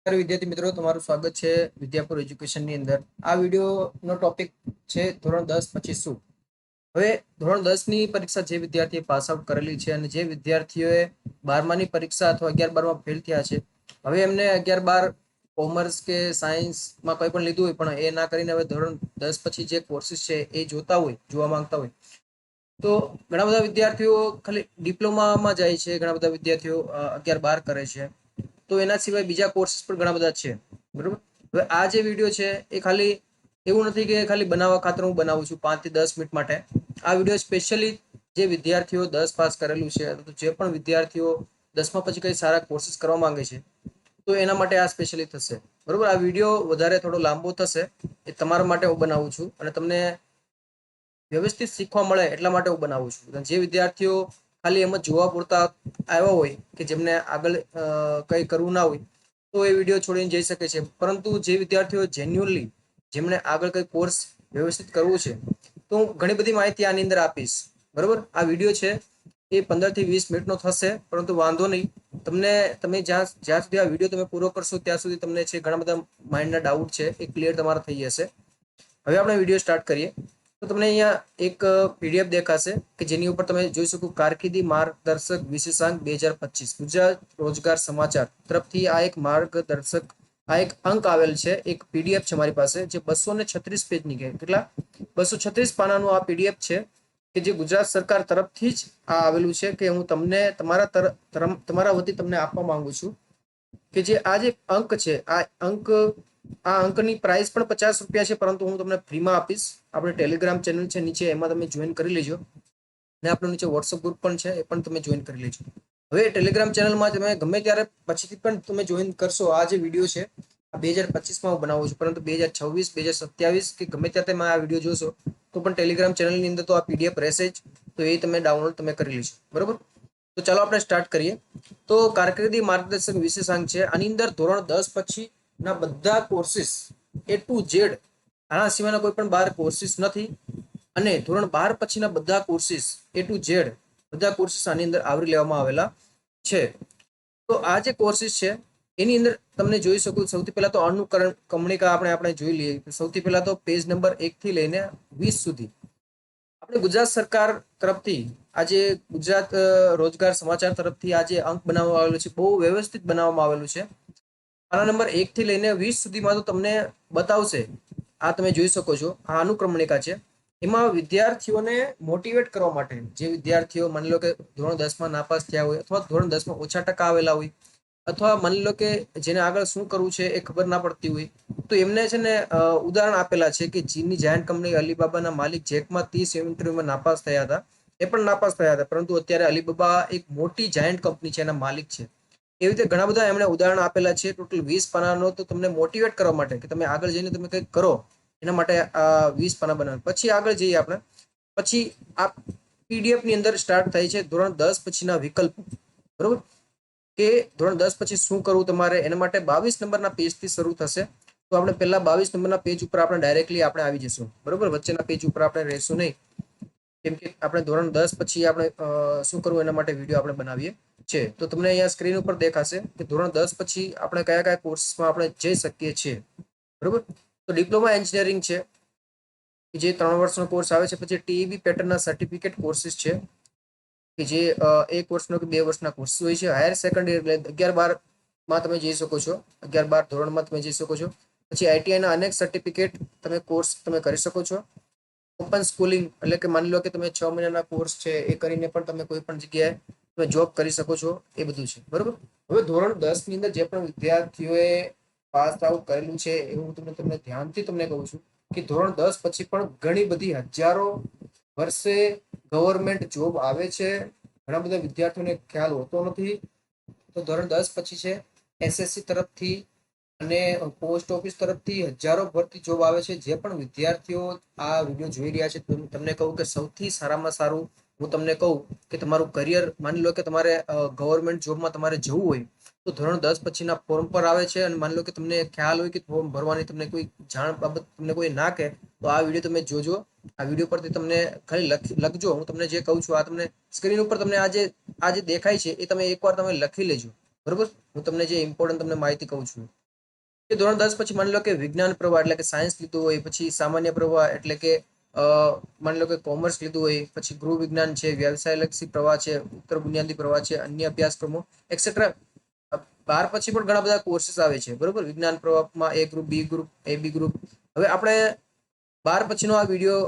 નમસ્કાર વિદ્યાર્થી મિત્રો, તમારું સ્વાગત છે વિદ્યાપુર એજ્યુકેશનની અંદર. આ વિડીયોનો ટોપિક છે ધોરણ 10 પછી શું. હવે ધોરણ 10 ની પરીક્ષા જે વિદ્યાર્થીએ પાસ આઉટ કરેલી છે અને જે વિદ્યાર્થીઓએ 12માની પરીક્ષા અથવા 11-12માં ફેલ થયા છે, હવે એમને 11-12 કોમર્સ કે સાયન્સમાં કંઈ પણ લીધું હોય પણ એ ના કરીને હવે ધોરણ 10 પછી જે કોર્સીસ છે એ જોવા માંગતા હોય તો ઘણા બધા વિદ્યાર્થીઓ ખાલી ડિપ્લોમામાં જાય છે, ઘણા બધા વિદ્યાર્થીઓ 11-12 કરે છે. તો એના સિવાય બીજા કોર્સીસ પણ ઘણા બધા છે, બરોબર. હવે આ જે વિડીયો છે એ ખાલી એવું નથી કે ખાલી બનાવવા ખાતર હું બનાવું છું 5 થી 10 મિનિટ માટે. આ વિડીયો સ્પેશિયલી જે વિદ્યાર્થીઓ 10 પાસ કરેલું છે અથવા જે પણ વિદ્યાર્થીઓ 10મા પછી કઈ સારા કોર્સીસ કરવા માંગે છે તો એના માટે આ સ્પેશિયલી થશે, બરોબર. આ વિડીયો વધારે થોડો લાંબો થશે, એ તમારા માટે હું બનાવું છું અને તમને વ્યવસ્થિત શીખવા મળે એટલા માટે હું બનાવું છું. જે વિદ્યાર્થીઓ ખાલી એમ જ જોવા પૂરતા આવ્યા હોય કે જેમને આગળ કંઈ કરવું ના હોય તો એ વિડીયો છોડીને જઈ શકે છે. પરંતુ જે વિદ્યાર્થીઓ જેન્યુઅલી જેમણે આગળ કંઈ કોર્સ વ્યવસ્થિત કરવું છે તો હું ઘણી બધી માહિતી આની અંદર આપીશ, બરોબર. આ વિડીયો છે એ 15 થી 20 મિનિટનો થશે, પરંતુ વાંધો નહીં. તમે જ્યાં સુધી આ વિડીયો તમે પૂરો કરશો ત્યાં સુધી તમને છે ઘણા બધા માઇન્ડના ડાઉટ છે એ ક્લિયર તમારા થઈ જશે. હવે આપણે વિડીયો સ્ટાર્ટ કરીએ. તો તમને અહીંયા એક પીડીએફ દેખાશે કે જેની ઉપર તમે જોઈ શકો કારકિર્દી માર્ગદર્શક વિશેષાંક 2025 ગુજરાત રોજગાર સમાચાર તરફથી આ એક માર્ગદર્શક આ એક અંક આવેલ છે. એક પીડીએફ છે મારી પાસે જે 236 પેજની કેટલા 236 પાનાનું આ પીડીએફ છે કે જે ગુજરાત સરકાર તરફથી જ આ આવેલું છે કે હું તમને તમારા વતી તમને આપવા માંગુ છું કે જે આ જે અંક છે આ અંકની પ્રાઇસ પણ 50 રૂપિયા છે, પરંતુ હું તમને ફ્રીમાં આપીશ. આપણે ટેલિગ્રામ ચેનલ છે નીચે, એમાં તમે જોઈન કરી લેજો અને આપણો નીચે વોટ્સઅપ ગ્રુપ પણ છે, એ પણ તમે જોઈન કરી લેજો. હવે ટેલિગ્રામ ચેનલમાં તમે ગમે ત્યારે પછીથી પણ તમે જોઈન કરશો. આ જે વિડીયો છે આ 2025માં હું બનાવું છું, પરંતુ 2026 2027 કે ગમે ત્યારે તમે આ વિડીયો જોશો તો પણ ટેલિગ્રામ ચેનલની અંદર તો આ પીડીએફ રહેશે જ, તો એ તમે ડાઉનલોડ તમે કરી લેજો, બરોબર. તો ચાલો આપણે સ્ટાર્ટ કરીએ. તો કારકિર્દી માર્ગદર્શક વિશેષાંક છે, આની અંદર ધોરણ 10 પછીના બધા કોર્સીસ A to Z, આના સિવાયના કોઈ પણ 12 કોર્સીસ નથી અને ધોરણ 12 પછીના બધા કોર્સીસ A to Z બધા કોર્સીસ આની અંદર આવરી લેવામાં આવેલા છે. તો આ જે કોર્સીસ છે એની અંદર તમને જોઈ શકો. સૌથી પહેલા તો અનુક્રમણિકા આપણે જોઈ લઈએ. સૌથી પહેલા તો પેજ નંબર 1 થી લઈને 20 સુધી આપણે ગુજરાત સરકાર તરફથી આજે ગુજરાત રોજગાર સમાચાર તરફથી આજે અંક બનાવવામાં આવેલો છે, બહુ વ્યવસ્થિત બનાવવામાં આવેલું છે. પાના નંબર 1 થી લઈને 20 સુધીમાં તો તમને બતાવશે. આ તમે જોઈ શકો છો, આ અનુક્રમણિકા છે. એમાં વિદ્યાર્થીઓને મોટિવેટ કરવા માટે, જે વિદ્યાર્થીઓ માની લો કે ધોરણ 10માં નાપાસ થયા હોય અથવા ધોરણ 10માં ઓછા ટકા આવેલા હોય અથવા માની લો કે જેને આગળ શું કરવું છે એ ખબર ના પડતી હોય, તો એમને છે ને ઉદાહરણ આપેલા છે કે ચીનની જાયન્ટ કંપની અલીબાબાના માલિક જેકમાં 30 ઇન્ટરવ્યુમાં નાપાસ થયા હતા. એ પણ નાપાસ થયા હતા, પરંતુ અત્યારે અલીબાબા એક મોટી જાયન્ટ કંપની છે, એના માલિક છે. એવી રીતે ઘણા બધા એમણે ઉદાહરણ આપેલા છે. ટોટલ 20 પાનાનો તો તમને મોટિવેટ કરવા માટે કે તમે આગળ જઈને તમે કંઈક કરો એના માટે આ 20 પાના બનાવે. પછી આગળ જઈએ આપણે. પછી આ પીડીએફ ની અંદર સ્ટાર્ટ થાય છે ધોરણ 10 પછીના વિકલ્પ, બરોબર. કે ધોરણ 10 પછી શું કરવું તમારે, એના માટે 22 નંબરના પેજથી શરૂ થશે. તો આપણે પહેલા 22 નંબરના પેજ ઉપર આપણે ડાયરેક્ટલી આપણે આવી જશું, બરોબર. વચ્ચેના પેજ ઉપર આપણે રહેશું નહીં, કેમ કે આપણે ધોરણ 10 પછી આપણે શું કરવું એના માટે વિડીયો આપણે બનાવીએ છે. તો તમને અહીંયા સ્ક્રીન ઉપર દેખાશે કે ધોરણ 10 પછી આપણે કયા કયા કોર્સમાં આપણે જઈ શકીએ છીએ, બરોબર. તો ડિપ્લોમા એન્જિનિયરિંગ છે જે 3 વર્ષનો કોર્સ આવે છે. પછી ટીઈબી પેટર્નના સર્ટિફિકેટ કોર્સીસ છે કે જે 1 વર્ષનો કે 2 વર્ષના કોર્સ હોય છે. હાયર સેકન્ડરી એટલે 11-12માં તમે જઈ શકો છો, 11-12 ધોરણમાં તમે જઈ શકો છો. પછી આઈટીઆઈના અનેક સર્ટિફિકેટ તમે કોર્સ તમે કરી શકો છો. ઓપન સ્કૂલિંગ એટલે કે માની લો કે તમે 6 મહિનાના કોર્સ છે એ કરીને પણ તમે કોઈ પણ જગ્યાએ તમે જોબ કરી શકો છો, એ બધું છે, બરોબર. હવે ધોરણ 10 ની અંદર જે પણ વિદ્યાર્થીઓએ પાસ આઉટ કરેલું છે એવું તમને ધ્યાનથી તમને કહું છું કે ધોરણ 10 પછી પણ ઘણી બધી હજારો વર્ષે ગવર્મેન્ટ જોબ આવે છે. ઘણા બધા વિદ્યાર્થીઓને ખ્યાલ હોતો નથી. તો ધોરણ 10 પછી છે એસએસસી તરફથી અને પોસ્ટ ઓફિસ તરફથી હજારો ભરતી જોબ આવે છે. જે પણ વિદ્યાર્થીઓ આ વિડીયો જોઈ રહ્યા છે તમને કહું કે સૌથી સારામાં સારું હું તમને કહું કે તમારું કરિયર, માની લો કે તમારે ગવર્મેન્ટ જોબમાં તમારે જવું હોય તો ધોરણ 10 પછીના ફોર્મ પર આવે છે. અને માની લો કે તમને ખ્યાલ હોય કે ફોર્મ ભરવાની તમને કોઈ જાણ બાબત તમને કોઈ ના કહે તો આ વિડીયો તમે જોજો. આ વિડીયો પરથી તમને ખાલી લખજો. હું તમને જે કહું છું આ તમને સ્ક્રીન ઉપર તમને આ જે દેખાય છે એ તમે એકવાર તમે લખી લેજો, બરોબર. હું તમને જે ઇમ્પોર્ટન્ટ તમને માહિતી કહું છું. કે ધોરણ 10 પછી માની લો કે વિજ્ઞાન પ્રવાહ એટલે કે સાયન્સ લીધું હોય, પછી સામાન્ય પ્રવાહ એટલે કે માની લો કે કોમર્સ લીધું હોય, પછી ગૃહ વિજ્ઞાન છે, વ્યવસાયલક્ષી પ્રવાહ છે, ઉત્તર બુનિયાદી પ્રવાહ છે, અન્ય અભ્યાસક્રમો એક્સેટ્રા. 12 પછી પણ ઘણા બધા કોર્सेस આવે છે, બરોબર. વિજ્ઞાન પ્રવાહમાં એ ગ્રુપ, બી ગ્રુપ, એ બી ગ્રુપ. હવે આપણે 12 પછીનો આ વિડીયો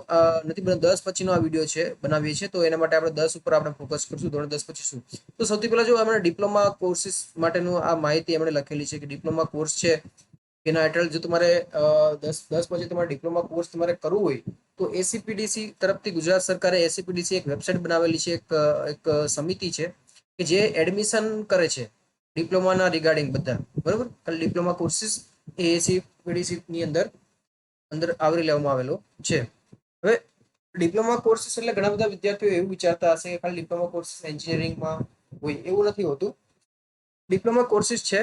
નથી બનાવતો, 10 પછીનો આ વિડીયો છે બનાવીએ છીએ, તો એના માટે આપણે 10 ઉપર આપણે ફોકસ કરશું. ધોરણ 10 પછી શું? તો સૌથી પહેલા જો આપણે ડિપ્લોમા કોર્સિસ માટેનું આ માહિતી એમણે લખેલી છે કે ડિપ્લોમા કોર્સ છે એના હેઠળ જો તમારે 10 પછી તમારે ડિપ્લોમા કોર્સ તમારે કરવું હોય તો એસીપીડીસી તરફથી ગુજરાત સરકારે એસીપીડીસી એક વેબસાઇટ બનાવેલી છે, એક સમિતિ છે કે જે એડમિશન કરે છે ડિપ્લોમાના રિગાર્ડિંગ બધા, બરોબર. ખાલી ડિપ્લોમા કોર્સિસ એ એસીપીડીસી ની અંદર આવરી લેવામાં આવેલો છે. હવે ડિપ્લોમા કોર્સિસ એટલે ઘણા બધા વિદ્યાર્થીઓ એવું વિચારતા હશે કે ખાલી ડિપ્લોમા કોર્સિસ એન્જિનિયરિંગમાં હોય, એવું નથી હોતું. ડિપ્લોમા કોર્સિસ છે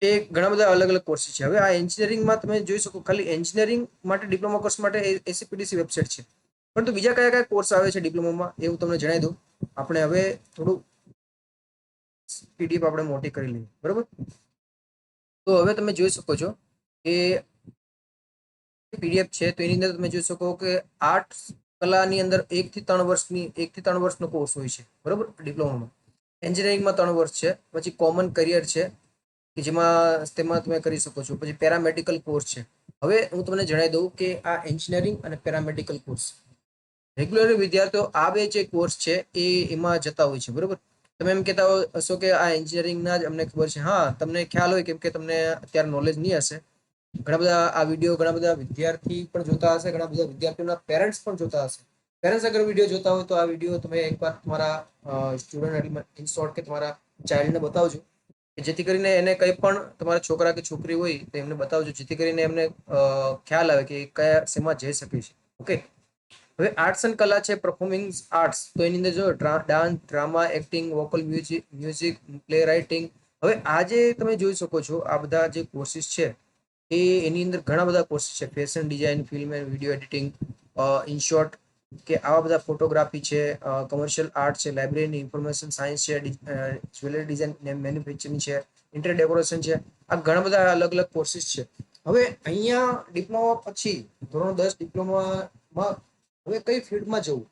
એ ઘણા બધા અલગ અલગ કોર્સિસ છે. હવે આ એન્જિનિયરિંગમાં તમે જોઈ શકો, ખાલી એન્જિનિયરિંગ માટે ડિપ્લોમા કોર્સ માટે એસીપીડીસી વેબસાઇટ છે, પરંતુ બીજા કયા કયા કોર્સ આવે છે ડિપ્લોમામાં એવું તમને જણાવી દઉં. આપણે હવે થોડું પીડીએફ આપણે મોટી કરી લઈએ, બરોબર. તો હવે તમે જોઈ શકો છો કે પીડીએફ છે, તો એની અંદર તમે જોઈ શકો કે આર્ટ્સ કલાની અંદર 1 થી 3 વર્ષનો કોર્સ હોય છે, બરોબર. ડિપ્લોમામાં એન્જિનિયરિંગમાં 3 વર્ષ છે, પછી કોમન કરિયર છે કે તેમાં તમે કરી શકો છો, પછી પેરામેડિકલ કોર્સ છે. હવે હું તમને જણાવી દઉં કે આ એન્જિનિયરિંગ અને પેરામેડિકલ કોર્સ રેગ્યુલર વિદ્યાર્થીઓ આ બે જે કોર્સ છે એમાં જતા હોય છે, બરોબર. તમે એમ કહેતા હશો કે આ એન્જિનિયરિંગના જ અમને ખબર છે. હા, તમને ખ્યાલ હોય, કેમ કે તમને અત્યારે નોલેજ નહીં હશે. ઘણા બધા આ વિડીયો ઘણા બધા વિદ્યાર્થી પણ જોતા હશે, ઘણા બધા વિદ્યાર્થીઓના પેરેન્ટ્સ પણ જોતા હશે. પેરેન્ટ્સ અગર વિડીયો જોતા હોય તો આ વિડીયો તમે એકવાર તમારા સ્ટુડન્ટ ઇન શોર્ટ કે તમારા ચાઇલ્ડને બતાવજો, જેથી કરીને એને કંઈ પણ તમારા છોકરા કે છોકરી હોય તો એમને બતાવજો, જેથી કરીને એમને ખ્યાલ આવે કે કયા શેમાં જઈ શકે છે. ઓકે. હવે આર્ટ્સ એન્ડ કલા છે, પરફોર્મિંગ આર્ટ્સ, તો એની અંદર જો dance, drama, acting, vocal music, play writing. હવે આ જે તમે જોઈ શકો છો આ બધા જે કોર્સિસ છે એની અંદર ઘણા બધા કોર્સિસ છે. Fashion design, film and video editing, in short કે આવા બધા ફોટોગ્રાફી છે, કોમર્શિયલ આર્ટ છે, લાઇબ્રેરી ઇન્ફોર્મેશન સાયન્સ છે, જ્વેલરી ડિઝાઇન મેન્યુફેક્ચરિંગ છે, ઇન્ટર ડેકોરેશન છે. આ ઘણા બધા અલગ અલગ કોર્સિસ છે. હવે અહીંયા ડિપ્લોમા પછી ધોરણ 10 ડિપ્લોમામાં હવે કઈ ફિલ્ડમાં જવું,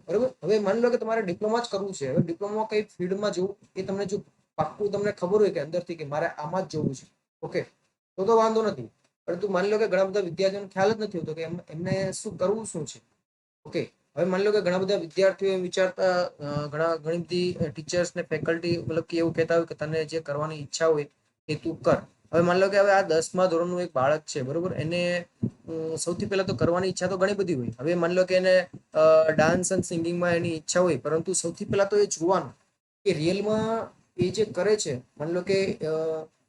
બરોબર. હવે માની લો કે તમારે ડિપ્લોમા જ કરવું છે. હવે ડિપ્લોમા કઈ ફિલ્ડમાં જવું એ તમને જો પાક્કું તમને ખબર હોય કે અંદરથી કે મારે આમાં જ જવું છે, ઓકે, તો વાંધો નથી. પરંતુ માની લો કે ઘણા બધા વિદ્યાર્થીઓને ખ્યાલ જ નથી હોતો કે એમને શું કરવું શું છે, ઓકે. હવે માની લો કે ઘણા બધા વિદ્યાર્થીઓ એમ વિચારતા, ઘણી બધી ટીચર્સ ને ફેકલ્ટી મતલબ કે એવું કહેતા હોય કે તને જે કરવાની ઈચ્છા હોય એ તું કર. હવે માની લો કે હવે આ 10મા ધોરણનું એક બાળક છે, બરોબર. એને સૌથી પહેલા તો કરવાની ઈચ્છા તો ઘણી બધી હોય. હવે માની લો કે એને ડાન્સ અને સિંગિંગમાં એની ઈચ્છા હોય, પરંતુ સૌથી પહેલા તો એ જોવાનું કે રિયલમાં એ જે કરે છે, માની લો કે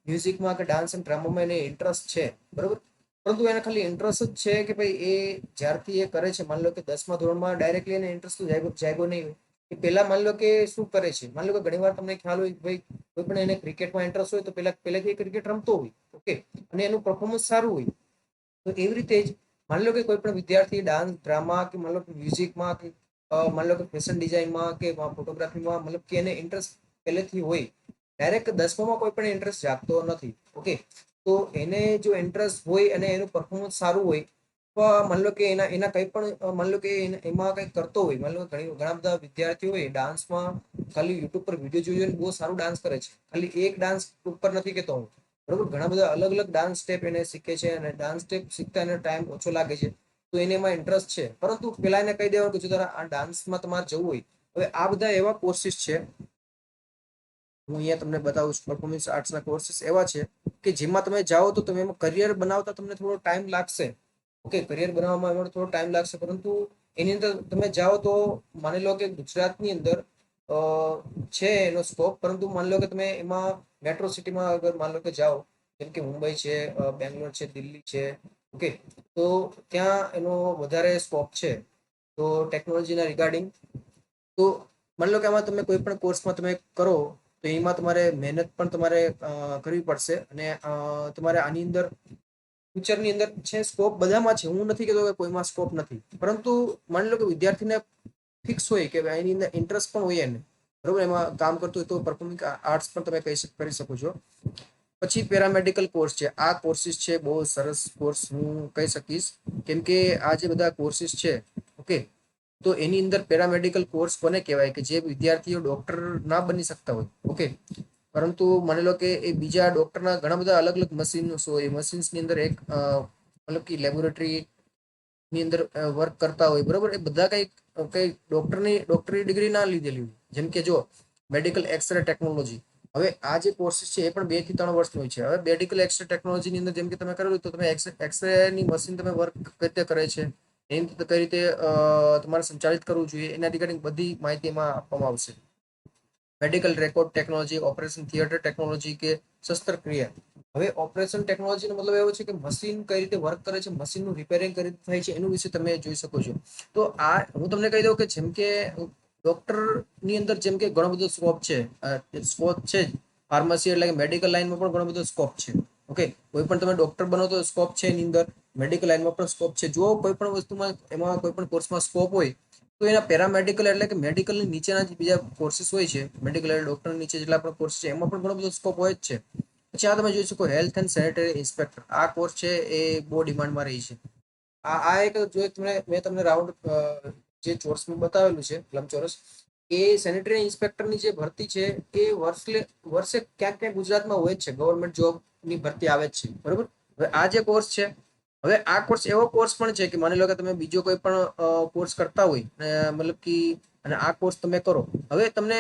મ્યુઝિકમાં કે ડાન્સ અને ડ્રામામાં એને ઇન્ટરેસ્ટ છે, બરોબર. પરંતુ એને ખાલી ઇન્ટરેસ્ટ જ છે કે ભાઈ એ જ્યારથી એ કરે છે, માની લો કે 10મા ધોરણમાં ડાયરેક્ટલી એને ઇન્ટરેસ્ટ જાગ્યો નહીં હોય. એ પહેલા માની લો કે શું કરે છે, માની લો કે ઘણી વાર તમને ખ્યાલ હોય કે ભાઈ કોઈ પણ એને ક્રિકેટમાં ઇન્ટરેસ્ટ હોય તો પહેલાથી ક્રિકેટ રમતો હોય, ઓકે, અને એનું પરફોર્મન્સ સારું હોય. તો એવી રીતે જ માની લો કે કોઈ પણ વિદ્યાર્થી ડાન્સ, ડ્રામા કે માની લો કે મ્યુઝિકમાં કે માની લો કે ફેશન ડિઝાઇનમાં કે ફોટોગ્રાફીમાં મતલબ કે એને ઇન્ટરેસ્ટ પહેલેથી હોય, ડાયરેક્ટ 10મામાં કોઈ પણ ઇન્ટરેસ્ટ જાગતો નથી, ઓકે. તો એને જો ઇન્ટરેસ્ટ હોય અને એનું પરફોર્મન્સ સારું હોય તો માની લો કે એના કંઈ પણ માની લો કે એમાં કંઈક કરતો હોય. માની લો ઘણા બધા વિદ્યાર્થીઓ હોય ડાન્સમાં ખાલી યુટ્યુબ પર વિડીયો જોઈને બહુ સારું ડાન્સ કરે છે. ખાલી એક ડાન્સ ઉપર નથી કહેતો હું, બરોબર. ઘણા બધા અલગ અલગ ડાન્સ સ્ટેપ એને શીખે છે અને ડાન્સ સ્ટેપ શીખતા એને ટાઈમ ઓછો લાગે છે, તો એને એમાં ઇન્ટરેસ્ટ છે. પરંતુ પેલા એને કહી દેવાનું કે જો તારા આ ડાન્સમાં તમારે જવું હોય, હવે આ બધા એવા કોર્સિસ છે, હું અહીંયા તમને બતાવું છું. પરફોર્મન્સ આર્ટ્સના કોર્સિસ એવા છે કે જેમાં તમે જાઓ તો તમે એમાં કરિયર બનાવતા તમને થોડો ટાઈમ લાગશે, ઓકે. કરિયર બનાવવામાં એમાં થોડો ટાઈમ લાગશે, પરંતુ એની અંદર તમે જાઓ તો માની લો કે ગુજરાતની અંદર છે એનો સ્કોપ, પરંતુ માની લો કે તમે એમાં મેટ્રો સિટીમાં અગર માની લો કે જાઓ, જેમ કે મુંબઈ છે, બેંગ્લોર છે, દિલ્હી છે, ઓકે, તો ત્યાં એનો વધારે સ્કોપ છે. તો ટેકનોલોજીના રિગાર્ડિંગ તો માની લો કે આમાં તમે કોઈ પણ કોર્સમાં તમે કરો તો એમાં તમારે મહેનત પણ તમારે કરવી પડશે, અને તમારે આની અંદર ફ્યુચરની અંદર છે સ્કોપ બધામાં છે. હું નથી કહેતો કે કોઈમાં સ્કોપ નથી, પરંતુ માની લો કે વિદ્યાર્થીને ફિક્સ હોય કે એની અંદર ઇન્ટરેસ્ટ પણ હોય એને, બરોબર, એમાં કામ કરતું હોય તો પરફોર્મિંગ આર્ટ્સ પણ તમે કરી શકો છો. પછી પેરામેડિકલ કોર્સ છે. આ કોર્સિસ છે બહુ સરસ કોર્સ હું કહી શકીશ, કેમ કે આ જે બધા કોર્સિસ છે, ઓકે, તો એની અંદર પેરામેડિકલ કોર્સ કોને કહેવાય કે જે વિદ્યાર્થીઓ ડોક્ટર ના બની શકતા હોય, ઓકે, પરંતુ માની લો કે એ બીજા ડોક્ટરના ઘણા બધા અલગ અલગ મશીન્સ હોય, મશીન્સની અંદર એક મતલબ કે લેબોરેટરી ની અંદર વર્ક કરતા હોય, બરોબર, એ બધા કઈ ડોક્ટરી ડિગ્રી ના લીધેલી હોય. જેમ કે જો મેડિકલ એક્સરે ટેકનોલોજી, હવે આ જે કોર્સિસ છે એ પણ 2 થી 3 વર્ષનો હોય છે. હવે મેડિકલ એક્સરે ટેકનોલોજીની અંદર જેમ કે તમે કરેલું તો તમે એક્સરે ની મશીન તમે વર્ક કઈ રીતે કરે છે, એની અંદર કઈ રીતે તમારે સંચાલિત કરવું જોઈએ, એના રિગાર્ડિંગ બધી માહિતી એમાં આપવામાં આવશે. Medical record technology, operation theatre technology કે શસ્ત્રક્રિયા. હવે ઓપરેશન ટેકનોલોજીનો મતલબ એવો છે કે મશીન કઈ રીતે વર્ક કરે છે, મશીનનું રિપેરિંગ કઈ રીતે થાય છે, એનું વિશે તમે જોઈ શકો છો. તો આ હું તમને કહી દઉં કે જેમ કે ડોક્ટર ની અંદર જેમ કે ઘણો બધો સ્કોપ છે જ. ફાર્મસી એટલે કે મેડિકલ લાઈનમાં પણ ઘણો બધો સ્કોપ છે, ઓકે, કોઈ પણ તમે ડોક્ટર બનો તો સ્કોપ છે એની અંદર, મેડિકલ લાઈનમાં પણ સ્કોપ છે. જો કોઈ પણ વસ્તુમાં એમાં કોઈ પણ કોર્સમાં સ્કોપ હોય તો એના પેરામેડિકલ એટલે કે મેડિકલની નીચેના જે બીજા કોર્સિસ હોય છે, મેડિકલ ડોક્ટર નીચે જેટલા પણ કોર્સ છે એમાં પણ ઘણો બધો સ્કોપ હોય જ છે. પછી આ તમે જોઈ શકો હેલ્થ એન્ડ સેનેટરી ઇન્સ્પેક્ટર. આ કોર્સ છે એ બહુ ડિમાન્ડમાં રહી છે. આ એક જો મેં તમને રાઉન્ડ જે ચોરસમાં બતાવેલું છે, લંબચોરસ, એ સેનેટરી ઇન્સ્પેક્ટરની જે ભરતી છે એ વર્ષે ક્યાંક ક્યાંક ગુજરાતમાં હોય જ છે, ગવર્મેન્ટ જોબ ની ભરતી આવે જ છે, બરોબર. હવે આ જે કોર્સ છે, હવે આ કોર્સ એવો કોર્સ પણ છે કે માની લો કે તમે બીજો કોઈ પણ કોર્સ કરતા હોય, મતલબ કે અને આ કોર્સ તમે કરો, હવે તમને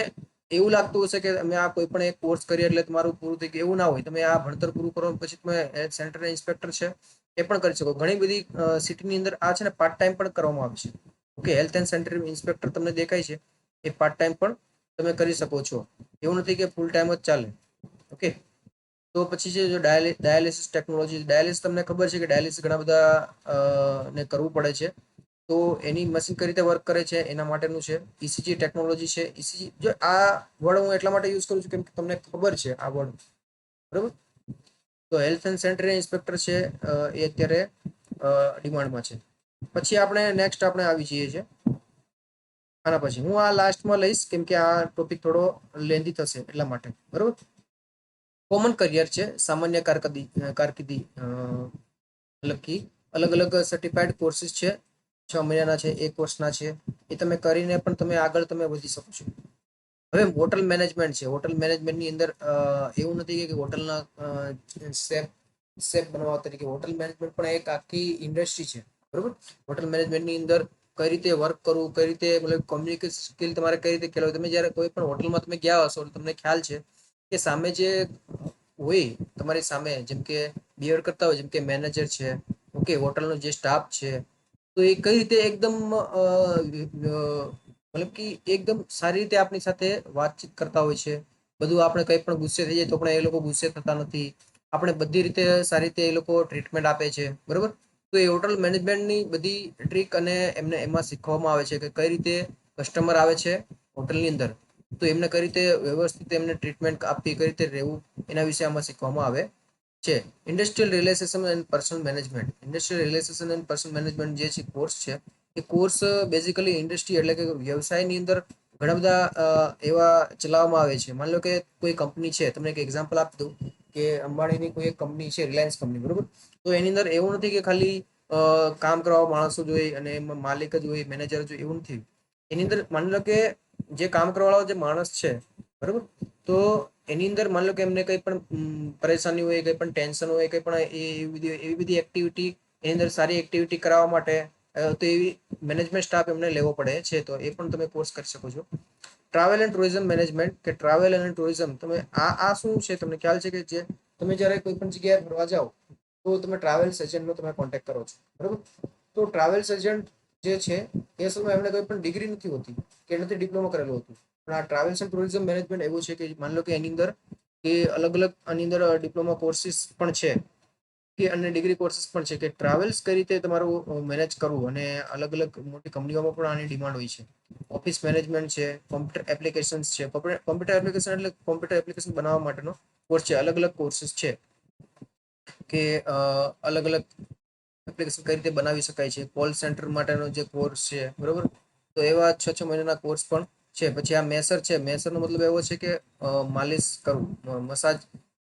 એવું લાગતું હશે કે અમે આ કોઈ પણ એક કોર્સ કરીએ એટલે તમારું પૂરું થઈ ગયું, એવું ના હોય. તમે આ ભણતર પૂરું કરો પછી તમે સેન્ટર ઇન્સ્પેક્ટર છે એ પણ કરી શકો. ઘણી બધી સિટીની અંદર આ છે ને પાર્ટ ટાઈમ પણ કરવામાં આવે છે, okay. Health and sanitary inspector તમને દેખાય છે, એ પાર્ટ ટાઈમ પણ તમે કરી શકો છો. એવું નથી કે ફૂલ ટાઈમ જ ચાલે, ઓકે. તો પછી છે જો ડાયાલિસિસ ટેકનોલોજી. ડાયાલિસિસ તમને ખબર છે કે ડાયાલિસિસ ઘણા બધા ને કરવું પડે છે, તો એની મશીન કઈ રીતે વર્ક કરે છે એના માટેનું છે. ઇસીજી ટેકનોલોજી છે. ઇસીજી, જો આ વર્ડ હું એટલા માટે યુઝ કરું છું કેમ કે તમને ખબર છે આ વર્ડ, બરોબર. તો હેલ્થ એન્ડ સેનેટરી ઇન્સ્પેક્ટર છે એ અત્યારે ડિમાન્ડમાં છે. પછી આપણે નેક્સ્ટ આપણે આવી જઈએ છીએ આના પછી. હું આ લાસ્ટમાં લઈશ કેમ કે આ ટોપિક થોડો લેન્ધી થશે એટલા માટે, બરોબર. કોમન કરિયર છે, સામાન્ય કારકિર્દી મતલબ કે અલગ અલગ સર્ટિફાઈડ કોર્સિસ છે, 6 મહિનાના છે, 1 વર્ષના છે. એ તમે કરીને પણ તમે આગળ તમે વધી શકો છો. હવે હોટલ મેનેજમેન્ટ છે. હોટલ મેનેજમેન્ટની અંદર એવું નથી કે હોટલના સેફ બનવા તરીકે, હોટલ મેનેજમેન્ટ પણ એક આખી ઇન્ડસ્ટ્રી છે, બરોબર. હોટલ મેનેજમેન્ટની અંદર કઈ રીતે વર્ક કરવું, કઈ રીતે મતલબ કોમ્યુનિકેશન સ્કિલ તમારે કઈ રીતે કેળવવી. તમે જયારે કોઈ પણ હોટલમાં તમે ગયા હશો તો તમને ખ્યાલ છે કે સામે જે હોય તમારી સામે, જેમ કે બિહેવ કરતા હોય, જેમ કે મેનેજર છે, ઓકે, હોટલનો જે સ્ટાફ છે, તો એ કઈ રીતે એકદમ મતલબ કે એકદમ સારી રીતે આપણી સાથે વાતચીત કરતા હોય છે. બધું આપણે કઈ પણ ગુસ્સે થઈ જાય તો પણ એ લોકો ગુસ્સે થતા નથી. આપણે બધી રીતે સારી રીતે એ લોકો ટ્રીટમેન્ટ આપે છે, બરોબર. તો એ હોટલ મેનેજમેન્ટની બધી ટ્રીક અને એમને એમાં શીખવામાં આવે છે કે કઈ રીતે કસ્ટમર આવે છે હોટલની અંદર, તો એમને કઈ રીતે વ્યવસ્થિત એમને ટ્રીટમેન્ટ આપવી, કઈ રીતે રહેવું, એના વિશે આમાં શીખવામાં આવે છે. Industrial relations and personnel management. Industrial relations and personnel management જે છે કોર્સ છે, એ કોર્સ બેઝિકલી ઇન્ડસ્ટ્રી એટલે કે વ્યવસાયની અંદર ઘણા બધા એવા ચલાવવામાં આવે છે. માની લો કે કોઈ કંપની છે, તમને એક એક્ઝામ્પલ આપી દઉં કે અંબાણીની કોઈ એક કંપની છે, રિલાયન્સ કંપની, બરોબર. તો એની અંદર એવું નથી કે ખાલી કામ કરવા માણસો જ હોય અને એમાં માલિક જ હોય, મેનેજર જ હોય, એવું નથી. એની અંદર માની લો કે જે કામ કરવા વાળો જે માણસ છે, બરોબર, તો એની અંદર માની લો કે એમને કઈ પણ પરેશાની હોય, કઈ પણ ટેન્શન હોય, કઈ પણ એવી બધી એક્ટિવિટી એની અંદર સારી એક્ટિવિટી કરાવવા માટે તો એવી મેનેજમેન્ટ સ્ટાફ એમને લેવો પડે છે, તો એ પણ તમે કોર્સ કરી શકો છો. ટ્રાવેલ એન્ડ ટુરિઝમ મેનેજમેન્ટ કે ટ્રાવેલ અને ટુરિઝમ, તમે આ શું છે તમને ખ્યાલ છે કે જે તમે જયારે કોઈ પણ જગ્યાએ ફરવા જાઓ તો તમે ટ્રાવેલ્સ એજન્ટનો તમે કોન્ટેક્ટ કરો છો, બરોબર. તો ટ્રાવેલ્સ એજન્ટ જે છે એ સમયે એમને કોઈ પણ ડિગ્રી નથી હોતી કે નથી ડિપ્લોમા કરેલું હતું, પણ આ ટ્રાવેલ્સ એન્ડ ટુરિઝમ મેનેજમેન્ટ એવું છે કે માની લો કે એની અંદર એ અલગ અલગ આની અંદર ડિપ્લોમા કોર્સિસ પણ છે કે અને ડિગ્રી કોર્સિસ પણ છે કે ટ્રાવેલ્સ કઈ રીતે તમારું મેનેજ કરવું, અને અલગ અલગ મોટી કંપનીઓમાં પણ આની ડિમાન્ડ હોય છે. ઓફિસ મેનેજમેન્ટ છે, કોમ્પ્યુટર એપ્લિકેશન્સ છે. કોમ્પ્યુટર એપ્લિકેશન એટલે કોમ્પ્યુટર એપ્લિકેશન બનાવવા માટેનો કોર્સ છે. અલગ અલગ કોર્સિસ છે કે અલગ અલગ એપ્લિકેશન કઈ રીતે બનાવી શકાય છે. કોલ સેન્ટર માટેનો જે કોર્સ છે, બરોબર. તો એવા 6 મહિનાના કોર્સ પણ છે. પછી આ મેસર છે. મેસરનો મતલબ એવો છે કે માલિશ કરવું, મસાજ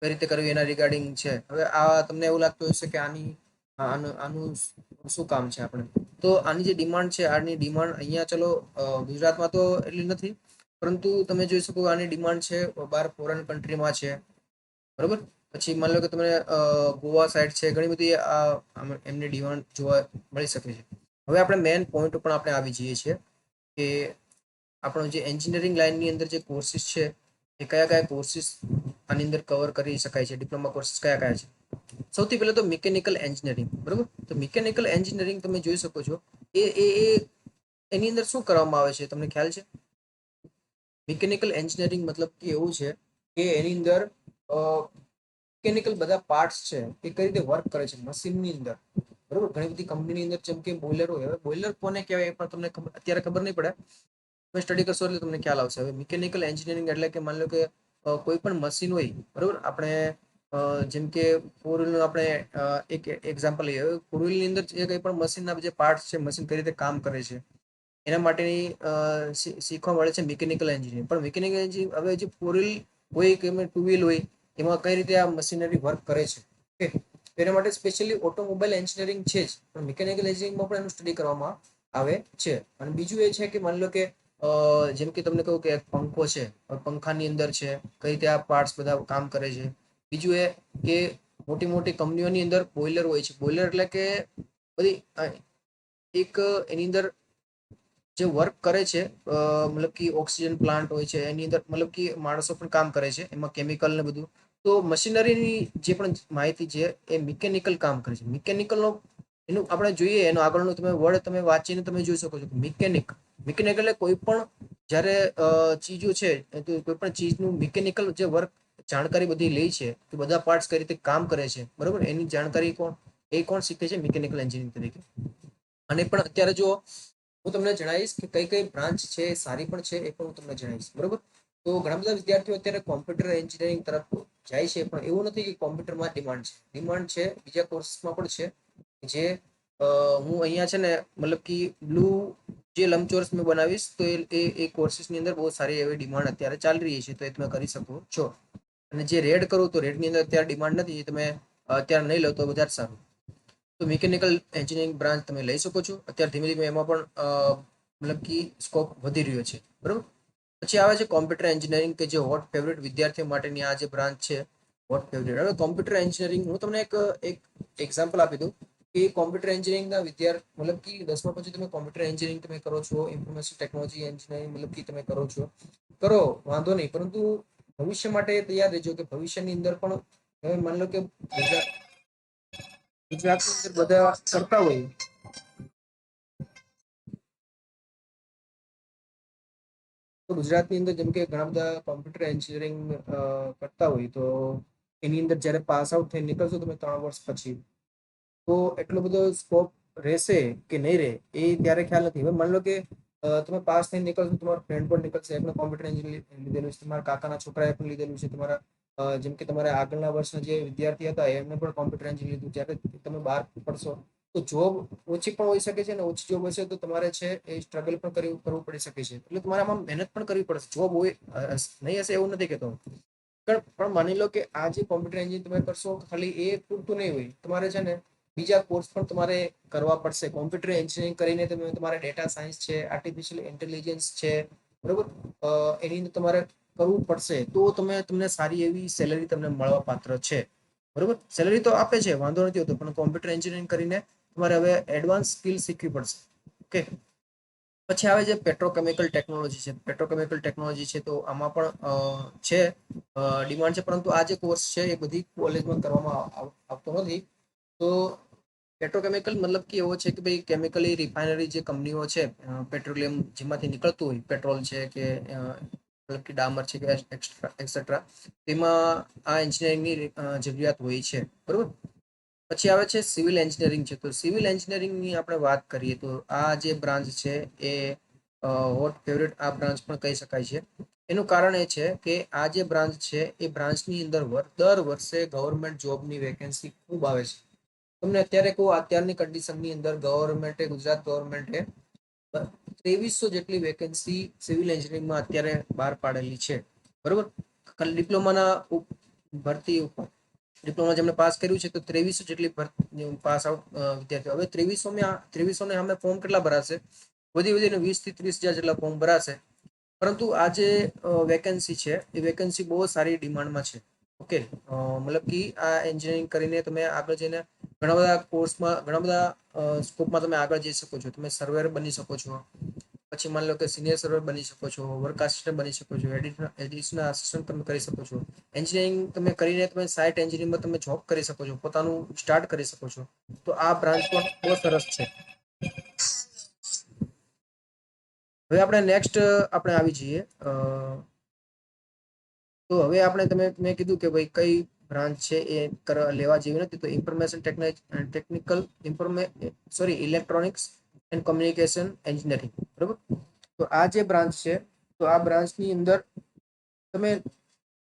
કઈ રીતે કરવી એના રિગાર્ડિંગ છે. હવે આ તમને એવું લાગતું હશે કે આનું શું કામ છે આપણે, તો આની જે ડિમાન્ડ છે, આની ડિમાન્ડ અહીંયા ચલો ગુજરાતમાં તો એટલી નથી, પરંતુ તમે જોઈ શકો આની ડિમાન્ડ છે બહાર ફોરેન કન્ટ્રીમાં છે, બરોબર. પછી માની લો કે તમને ગોવા સાઈડ છે, ઘણી બધી એમની ડિમાન્ડ જોવા મળી શકે છે. હવે આપણે મેઇન પોઈન્ટ ઉપર આપણે આવી જઈએ છીએ કે આપણો જે એન્જિનિયરિંગ લાઇનની અંદર જે કોર્સિસ છે એ કયા કયા કોર્સિસ આની અંદર કવર કરી શકાય છે, ડિપ્લોમા કોર્સિસ કયા કયા છે. સૌથી પહેલા તો મિકેનિકલ એન્જિનિયરિંગ, બરોબર. તો મિકેનિકલ એન્જિનિયરિંગ તમે જોઈ શકો છો એ એ એની અંદર શું કરવામાં આવે છે તમને ખ્યાલ છે? મિકેનિકલ એન્જિનિયરિંગ મતલબ કે એવું છે કે એની અંદર મિકેનિકલ બધા પાર્ટ્સ છે એ કઈ રીતે વર્ક કરે છે મશીનની અંદર, બરોબર. ઘણી બધી કંપનીની અંદર જેમ કે બોઇલરો હોય, બોઇલર કોને કહેવાય એ પણ તમને અત્યારે ખબર નહીં પડે, તમે સ્ટડી કરશો એટલે તમને ખ્યાલ આવશે. હવે મિકેનિકલ એન્જિનિયરિંગ એટલે કે માની લો કે કોઈ પણ મશીન હોય, બરોબર. આપણે જેમ કે ફોર વ્હીલનું આપણે એક એક્ઝામ્પલ લઈએ. ફોર વ્હીલની અંદર જે કંઈ પણ મશીનના જે પાર્ટ્સ છે, મશીન કઈ રીતે કામ કરે છે એના માટેની શીખવા મળે છે મિકેનિકલ એન્જિનિયરિંગ. પણ મિકેનિકલ એન્જિનિયરિંગ હવે જે ફોર વ્હીલ હોય કે ટુ વ્હીલ હોય એમાં કઈ રીતે આ મશીનરી વર્ક કરે છે, ઓકે. એના માટે સ્પેશિયલી ઓટોમોબાઈલ એન્જિનિયરિંગ છે જ, પણ મિકેનિકલ એન્જિનિયરિંગમાં પણ એનું સ્ટડી કરવામાં આવે છે. અને બીજું એ છે કે માની લો કે જેમ કે તમને કહું કે પંખો છે, પંખાની અંદર છે કઈ રીતે આ પાર્ટ્સ બધા કામ કરે છે. બીજું એ કે મોટી મોટી કંપનીઓની અંદર બોઇલર હોય છે. બોઇલર એટલે કે બધી એક એની અંદર જે વર્ક કરે છે, મતલબ કે ઓક્સિજન પ્લાન્ટ હોય છે એની અંદર, મતલબ કે માણસો પણ કામ કરે છે એમાં, કેમિકલ ને બધું. તો મશીનરીની જે પણ માહિતી છે એ મિકેનિકલ કામ કરે છે. મિકેનિકલનો એનું આપણે જોઈએ એનો આગળનો તમે વર્ડ તમે વાંચીને તમે જોઈ શકો છો મિકેનિક. મિકેનિકલ એટલે કોઈ પણ જ્યારે ચીજો છે, કોઈ પણ ચીજનું મિકેનિકલ જે વર્ક જાણકારી બધી લે છે કે બધા પાર્ટ્સ કઈ રીતે કામ કરે છે, બરોબર. એની જાણકારી કોણ શીખે છે? મિકેનિકલ એન્જિનિયરિંગ તરીકે. અને પણ અત્યારે જો હું તમને જણાવીશ કે કઈ કઈ બ્રાન્ચ છે સારી પણ છે એ પણ હું તમને જણાવીશ, બરોબર. તો ઘણા બધા વિદ્યાર્થીઓ અત્યારે કોમ્પ્યુટર એન્જિનિયરિંગ તરફ જાય છે, પણ એવું નથી કે કોમ્પ્યુટરમાં ડિમાન્ડ છે. ડિમાન્ડ છે બીજા કોર્સમાં પણ છે, જે હું અહીંયા છે ને મતલબ કે બ્લુ જે લંબચોરસ મેં બનાવીશ તો એ કોર્સિસની અંદર બહુ સારી એવી ડિમાન્ડ અત્યારે ચાલી રહી છે, તો એ તમે કરી શકો છો. અને જે રેડ કરું તો રેડની અંદર અત્યારે ડિમાન્ડ નથી, એ તમે અત્યારે નહીં લો તો વધારે સારું. તો મિકેનિકલ એન્જિનિયરિંગ બ્રાન્ચ તમે લઈ શકો છો. અત્યારે ધીમે ધીમે એમાં પણ મતલબ કે સ્કોપ વધી રહ્યો છે, બરોબર. પછી આવે છે કોમ્પ્યુટર એન્જિનિયરિંગ, કે જે હોટ ફેવરેટ વિદ્યાર્થીઓ માટેની આ જે બ્રાન્ચ છે, હોટ ફેવરેટ. હવે કોમ્પ્યુટર એન્જિનિયરિંગ હું તમને એક એક્ઝામ્પલ આપી દઉં કે કોમ્પ્યુટર એન્જિનિયરિંગના વિદ્યાર્થી મતલબ કે 10મા પછી તમે કોમ્પ્યુટર એન્જિનિયરિંગ તમે કરો છો, ઇન્ફોર્મેશન ટેકનોલોજી એન્જિનિયરિંગ મતલબ કે તમે કરો વાંધો નહીં, પરંતુ ભવિષ્ય માટે તૈયાર રહેજો કે ભવિષ્યની અંદર પણ હવે માની લો કે ગુજરાતની અંદર બધા કરતા હોય, તો ગુજરાતની અંદર જેમ કે ઘણા બધા કોમ્પ્યુટર એન્જિનિયરિંગ કરતા હોય, તો એની અંદર જ્યારે પાસ આઉટ થઈ નીકળશો તમે 3 વર્ષ પછી, તો એટલો બધો સ્કોપ રહેશે કે નહીં રહે એ ત્યારે ખ્યાલ નથી. હવે માની લો કે તમે પાસ થઈને નીકળશો, તમારો ફ્રેન્ડ પણ નીકળશે, એમને કોમ્પ્યુટર એન્જિનિયરિંગ લીધેલું છે, તમારા કાકાના છોકરાએ પણ લીધેલું છે, તમારા જેમ કે તમારા આગળના વર્ષના જે વિદ્યાર્થી હતા એમને પણ કોમ્પ્યુટર એન્જિનિયરિંગ લીધું. જ્યારે તમે બહાર પડશો તો જોબ ઓછી પણ હોઈ શકે છે, અને ઓછી જોબ હશે તો તમારે છે એ સ્ટ્રગલ પણ કરવું પડી શકે છે. એટલે તમારે આમાં મહેનત પણ કરવી પડશે. જોબ હોય નહીં હશે એવું નથી કહેતો, પણ માની લો કે આ જે કોમ્પ્યુટર એન્જિનિયરિંગ તમે કરશો ખાલી એ પૂરતું નહીં હોય, તમારે છે ને બીજા કોર્સ પણ તમારે કરવા પડશે. કોમ્પ્યુટર એન્જિનિયરિંગ કરીને તમે તમારે ડેટા સાયન્સ છે, આર્ટિફિશિયલ ઇન્ટેલિજન્સ છે, બરોબર, એની અંદર તમારે કરવું પડશે, તો તમને સારી એવી સેલરી તમને મળવા પાત્ર છે, બરોબર. સેલરી તો આપે છે, વાંધો નથી હોતો, પણ કોમ્પ્યુટર એન્જિનિયરિંગ કરીને તમારે હવે એડવાન્સ સ્કિલ શીખવી પડશે, ઓકે. પછી આવે છે પેટ્રોકેમિકલ ટેકનોલોજી છે. પેટ્રોકેમિકલ ટેકનોલોજી છે તો આમાં પણ છે ડિમાન્ડ છે, પરંતુ આ જે કોર્સ છે એ બધી કોલેજમાં કરવામાં આવતો નથી. તો પેટ્રોકેમિકલ મતલબ કે એવો છે કે ભાઈ કેમિકલી રિફાઇનરી જે કંપનીઓ છે, પેટ્રોલિયમ જેમાંથી નીકળતું હોય, પેટ્રોલ છે કે મતલબ કે ડામર છે કે એક્સેટ્રા, તેમાં આ એન્જિનિયરિંગની જરૂરિયાત હોય છે, બરોબર. પછી આવે છે સિવિલ એન્જિનિયરિંગ છે. તો સિવિલ એન્જિનિયરિંગની આપણે વાત કરીએ તો આ જે બ્રાન્ચ છે એ હોટ ફેવરેટ આ બ્રાન્ચ પણ કહી શકાય છે. એનું કારણ એ છે કે આ જે બ્રાન્ચ છે એ બ્રાન્ચની અંદર દર વર્ષે ગવર્મેન્ટ જોબની વેકેન્સી ખૂબ આવે છે. તમને અત્યારે કહું, અત્યારની કન્ડિશનની અંદર ગુજરાત ગવર્મેન્ટે 2300 જેટલી વેકેન્સી સિવિલ એન્જિનિયરિંગમાં અત્યારે બહાર પાડેલી છે, બરોબર. ડિપ્લોમાના ભરતી ઉપર ડિપ્લોમા જેમણે પાસ કર્યું છે તો 2300 જેટલી પાસ આઉટ વિદ્યાર્થીઓ. હવે 2300 ને અમે ફોર્મ કેટલા ભરાશે? વધીને 20 થી 30,000 જેટલા ફોર્મ ભરાશે. પરંતુ આ જે વેકેન્સી છે એ વેકેન્સી બહુ સારી ડિમાન્ડમાં છે. ઓકે, મતલબ કે આ એન્જિનિયરિંગ કરીને તમે આગળ જઈને ઘણા બધા કોર્સમાં, ઘણા બધા સ્કોપમાં તમે આગળ જઈ શકો છો. તમે સર્વેર બની શકો છો, પછી માની લો કે સિનિયર સર્વેર બની શકો છો, વર્ક આસિસ્ટન્ટ બની શકો છો, એડિશનલ આસિસ્ટન્ટ તમે કરી શકો છો. એન્જિનિયરિંગ તમે કરીને તમે સાઇટ એન્જિનિયરિંગમાં તમે જોબ કરી શકો છો, પોતાનું સ્ટાર્ટ કરી શકો છો. તો આ બ્રાન્ચ પણ બહુ સરસ છે. હવે આપણે નેક્સ્ટ આપણે આવી જઈએ. તો હવે આપણે મેં કીધું કે ભાઈ કઈ બ્રાન્ચ છે એ લેવા જેવી નથી. તો information technical electronics and communication engineering, બરોબર. તો આ જે બ્રાન્ચ છે, તો આ બ્રાન્ચની અંદર તમે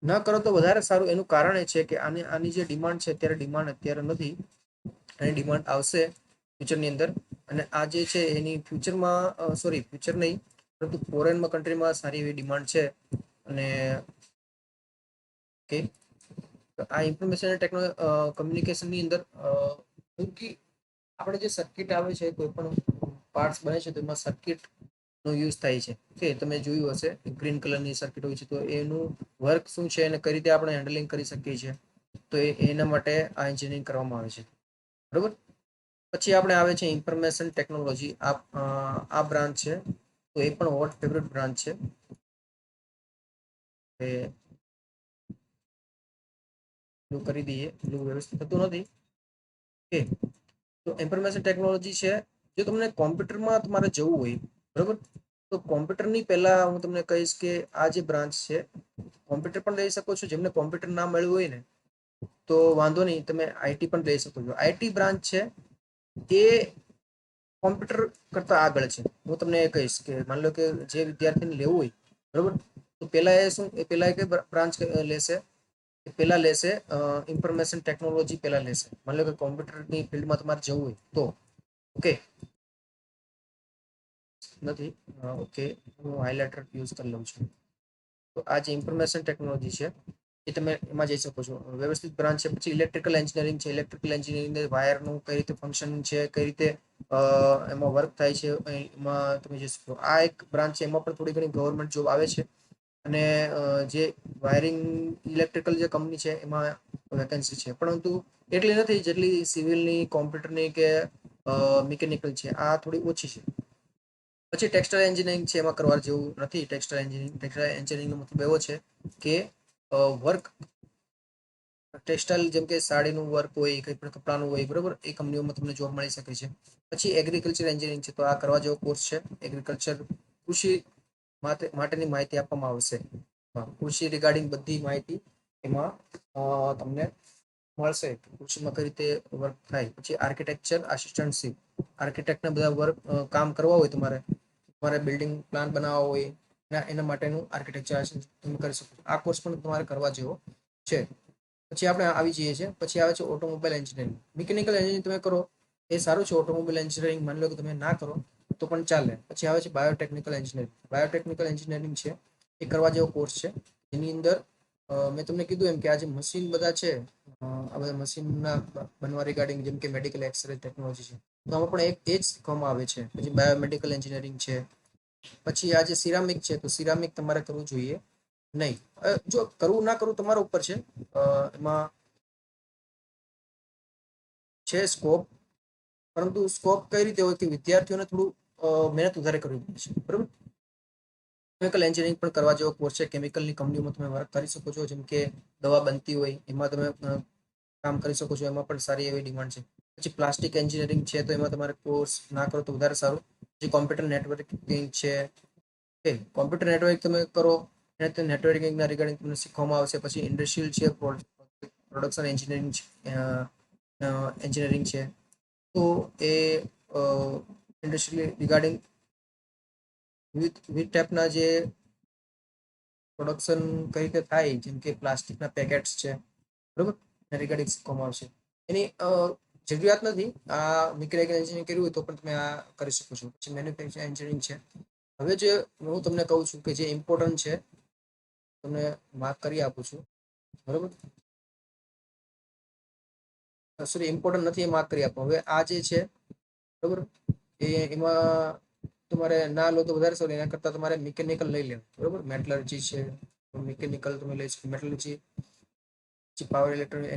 ન કરો તો વધારે સારું. એનું કારણ એ છે કે આની જે ડિમાન્ડ છે અત્યારે નથી, એની ડિમાન્ડ આવશે ફ્યુચરની અંદર. અને આ જે છે એની ફ્યુચર નહીં, પરંતુ ફોરેનમાં કન્ટ્રીમાં સારી એવી ડિમાન્ડ છે. અને ઓકે, આ ઇન્ફોર્મેશન અને કોમ્યુનિકેશનની અંદર આપણે જે સર્કિટ આવે છે, કોઈ પણ પાર્ટ્સ બને છે તો એમાં સર્કિટ નો યુઝ થાય છે. ઓકે, તમે જોયું હશે ગ્રીન કલરની સર્કિટ હોય છે. તો એનું વર્ક શું છે અને કઈ રીતે આપણે હેન્ડલિંગ કરી શકીએ છીએ, તો એના માટે આ એન્જિનિયરિંગ કરવામાં આવે છે, બરોબર. પછી આપણે આવે છે ઇન્ફોર્મેશન ટેકનોલોજી. આ બ્રાન્ચ છે, તો એ પણ હોટ ફેવરેટ બ્રાન્ચ છે. કરી દઈએ, એટલું વ્યવસ્થિત થતું નથી. ઓકે, તો ઇન્ફોર્મેશન ટેકનોલોજી છે. જો તમને કોમ્પ્યુટરમાં તમારે જવું હોય, બરોબર, તો કોમ્પ્યુટરની પહેલા હું તમને કહીશ કે આ જે બ્રાન્ચ છે, કોમ્પ્યુટર પણ લઈ શકો છો. જેમને કોમ્પ્યુટર ના મળ્યું હોય ને, તો વાંધો નહીં, તમે આઈટી પણ લઈ શકો છો. આઈટી બ્રાન્ચ છે એ કોમ્પ્યુટર કરતા આગળ છે. હું તમને એ કહીશ કે માની લો કે જે વિદ્યાર્થીને લેવું હોય, બરોબર, તો પેલા એ બ્રાન્ચ લેશે. પેલા લેશે ઇન્ફોર્મેશન ટેકનોલોજી પેલા લેશે. માની લો કે કોમ્પ્યુટરની ફિલ્ડમાં તમારે જવું હોય તો. ઓકે, નથી. ઓકે, હું હાઇલાઇટર યુઝ કરી લઉં છું. તો આ જે ઇન્ફોર્મેશન ટેકનોલોજી છે એ તમે એમાં જઈ શકો છો. વ્યવસ્થિત બ્રાન્ચ છે. પછી ઇલેક્ટ્રિકલ એન્જિનિયરિંગ છે. ઇલેક્ટ્રિકલ એન્જિનિયરિંગ વાયરનું કઈ રીતે ફંક્શન છે, કઈ રીતે એમાં વર્ક થાય છે, એમાં તમે જઈ શકો. આ એક બ્રાન્ચ છે, એમાં પણ થોડી ઘણી ગવર્મેન્ટ જોબ આવે છે. અને જે વાયરિંગ ઇલેક્ટ્રિકલ જે કંપની છે એમાં વેકેન્સી છે, પરંતુ એટલી નથી જેટલી સિવિલની, કોમ્પ્યુટરની કે મિકેનિકલ છે. આ થોડી ઓછી છે. પછી ટેક્સટાઇલ એન્જિનિયરિંગ છે, એમાં કરવા જેવું નથી. ટેક્સટાઇલ એન્જિનિયરિંગનો મતલબ એવો છે કે વર્ક ટેક્સટાઇલ, જેમ કે સાડીનું વર્ક હોય, કંઈ પણ કપડાનું હોય, બરોબર, એ કંપનીઓમાં તમને જોબ મળી શકે છે. પછી એગ્રીકલ્ચર એન્જિનિયરિંગ છે, તો આ કરવા જેવો કોર્સ છે. એગ્રીકલ્ચર, કૃષિ માટેની માહિતી આપવામાં આવશે. કૃષિ રિગાર્ડિંગ બધી માહિતી એમાં તમને મળશે. કૃષિમાં કઈ રીતે વર્ક થાય. પછી આર્કિટેક્ચર આસિસ્ટન્ટશીપ, આર્કિટેક્ટના બધા વર્ક કામ કરવા હોય, તમારે બિલ્ડિંગ પ્લાન બનાવવા હોય, એના માટેનું આર્કિટેક્ચર તમે કરી શકો. આ કોર્સ પણ તમારે કરવા જેવો છે. પછી આપણે આવી જઈએ છીએ. પછી આવે છે ઓટોમોબાઈલ એન્જિનિયરિંગ. મિકેનિકલ એન્જિનિયરિંગ તમે કરો એ સારું છે. ઓટોમોબાઈલ એન્જિનિયરિંગ માની લો કે તમે ના કરો તો પણ ચાલે. પછી આવે છે બાયોટેકનિકલ એન્જિનિયરિંગ. બાયોટેકનિકલ એન્જિનિયરિંગ છે એ કરવા જેવો કોર્સ છે. એની અંદર મેં તમને કીધું એમ કે આ જે મશીન બધા છે, આ બધા મશીનના બનવા રિગાર્ડિંગ, જેમ કે મેડિકલ એક્સરે ટેકનોલોજી છે, તો આમાં પણ એ જ શીખવામાં આવે છે. પછી બાયોમેડિકલ એન્જિનિયરિંગ છે. પછી આ જે સિરામિક છે, તો સિરામિક તમારે કરવું જોઈએ નહીં. જો કરવું ના કરવું તમારા ઉપર છે. એમાં છે સ્કોપ, પરંતુ સ્કોપ કઈ રીતે હોય કે વિદ્યાર્થીઓને થોડું મહેનત વધારે કરવી પડે છે, બરોબર. કેમિકલ એન્જિનિયરિંગ પણ કરવા જેવો કોર્સ છે. કેમિકલની કંપનીઓમાં તમે વર્ક કરી શકો છો. જેમ કે દવા બનતી હોય એમાં તમે કામ કરી શકો છો. એમાં પણ સારી એવી ડિમાન્ડ છે. પછી પ્લાસ્ટિક એન્જિનિયરિંગ છે, તો એમાં તમારે કોર્સ ના કરો તો વધારે સારું. જે કોમ્પ્યુટર નેટવર્કિંગ છે, કોમ્પ્યુટર નેટવર્ક તમે કરો, નેટવર્કિંગના રિગાર્ડિંગ તમને શીખવામાં આવશે. પછી ઇન્ડસ્ટ્રીયલ છે, પ્રોડક્શન એન્જિનિયરિંગ છે, તો એ ઇન્ડસ્ટ્રી રિગાર્ડિંગ વિવિધ ટાઈપના જે પ્રોડક્શન કઈ રીતે થાય, જેમ કે પ્લાસ્ટિકના પેકેટ્સ છે, બરોબર, રિગાર્ડિંગ શીખવામાં આવશે. એની જરૂરિયાત નથી. આ મિકેનિકલ એન્જિનિયરિંગ કર્યું હોય તો પણ તમે આ કરી શકો છો. પછી મેન્યુફેક્ચરિંગ એન્જિનિયરિંગ છે. હવે જે હું તમને કહું છું કે જે ઇમ્પોર્ટન્ટ છે, તમને માર્ક કરી આપું છું, બરોબર. સોરી ઇમ્પોર્ટન્ટ નથી એ માર્ક કરી આપો. હવે આ જે છે બરોબર, એમાં તમારે ના લો તો વધારે સારું, એના કરતાં તમારે મિકેનિકલ લઈ લેવું બરોબર. મેટલર્જી છે, મિકેનિકલ તમે લઈ શકો. મેટલર્જી પછી પાવર ઇલેક્ટ્રોનિક,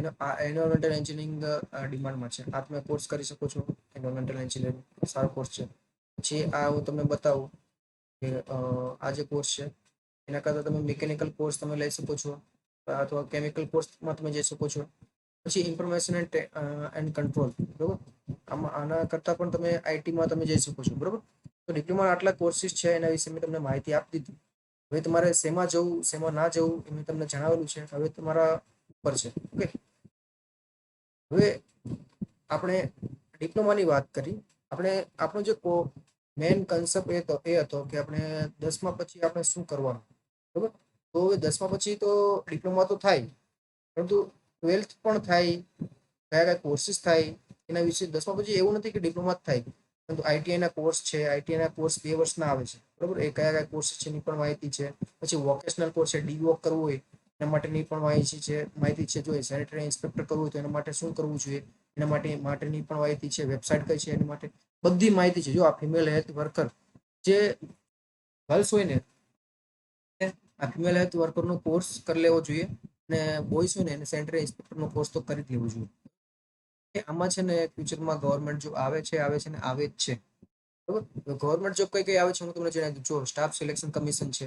એન્વાયરમેન્ટલ એન્જિનિયરિંગ ડિમાન્ડમાં છે. આ તમે કોર્સ કરી શકો છો. એન્વાયરમેન્ટલ એન્જિનિયરિંગ સારો કોર્સ છે. પછી આ હું તમને બતાવું કે આ જે કોર્સ છે એના કરતાં તમે મિકેનિકલ કોર્સ તમે લઈ શકો છો, અથવા કેમિકલ કોર્સમાં તમે જઈ શકો છો. પછી ઇન્ફોર્મેશન એન્ડ કંટ્રોલ બરોબર, આમાં આના કરતાં પણ તમે આઈટીમાં તમે જઈ શકો છો બરોબર. તો ડિપ્લોમા આટલા કોર્સિસ છે, એના વિશે મેં તમને માહિતી આપી દીધી. હવે તમારે શેમાં જવું શેમાં ના જવું એ મેં તમને જણાવેલું છે. હવે તમારા ઉપર છે. ઓકે, હવે આપણે ડિપ્લોમાની વાત કરી. આપણે આપણો જે મેઇન કન્સેપ્ટ એ હતો કે આપણે 10મા પછી આપણે શું કરવાનું બરોબર. તો હવે 10મા પછી તો ડિપ્લોમા તો થાય, પરંતુ 12th પણ થાય, કયા કયા કોર્સિસ થાય એના વિશે 10મા પછી એવું નથી કે ડિપ્લોમા જ થાય, પરંતુ આઈટીઆઈ ના કોર્સ છે. આઈટીઆઈ ના કોર્સ 2 વર્ષના આવે છે બરોબર. એ કયા કયા કોર્સ છે એની પણ માહિતી છે. પછી વોકેશનલ કોર્સ છે, ડી વોક કરવું હોય એના માટેની પણ માહિતી છે. જો સેનેટરી ઇન્સ્પેક્ટર કરવું હોય તો એના માટે શું કરવું જોઈએ એના માટેની પણ માહિતી છે. વેબસાઇટ કઈ છે એની માટે બધી માહિતી છે. જો આ ફિમેલ હેલ્થ વર્કર જે ગર્લ્સ હોય ને, આ ફિમેલ હેલ્થ વર્કરનો કોર્સ કરી લેવો જોઈએ. અને બોಯ್સ હોય ને એને સેનેટરી ઇન્સ્પેક્ટરનો કોર્સ તો કરી જ લેવો જોઈએ. આમાં છે ને ફ્યુચરમાં ગવર્મેન્ટ જોબ આવે છે ને આવે જ છે બરોબર. ગવર્મેન્ટ જોબ કઈ કઈ આવે છે હું તમને જણાવી દઉં. જો સ્ટાફ સિલેક્શન કમિશન છે,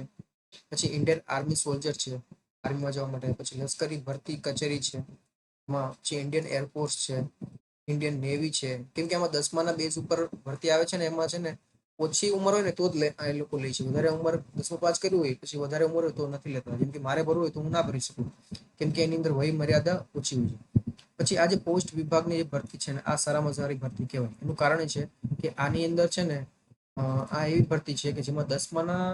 પછી ઇન્ડિયન આર્મી સોલ્જર છે, આર્મીમાં જવા માટે. પછી લશ્કરી ભરતી કચેરી છે, એમાં પછી ઇન્ડિયન એરફોર્સ છે, ઇન્ડિયન નેવી છે. કેમ કે આમાં 10માના બેઝ ઉપર ભરતી આવે છે ને, એમાં છે ને ઓછી ઉંમર હોય ને તો જ એ લોકો લે છે. વધારે ઉંમર 10મું પાસ કર્યું હોય પછી વધારે ઉંમર હોય તો નથી લેતા. જેમ કે મારે ભરવું હોય તો હું ના ભરી શકું, કેમ કે એની અંદર વય મર્યાદા ઓછી હોય છે. પછી આ જે પોસ્ટ વિભાગની જે ભરતી છે ને, આ સારામાં સારી ભરતી કહેવાય. એનું કારણ છે કે આની અંદર છે ને આ એવી ભરતી છે કે જેમાં 10માના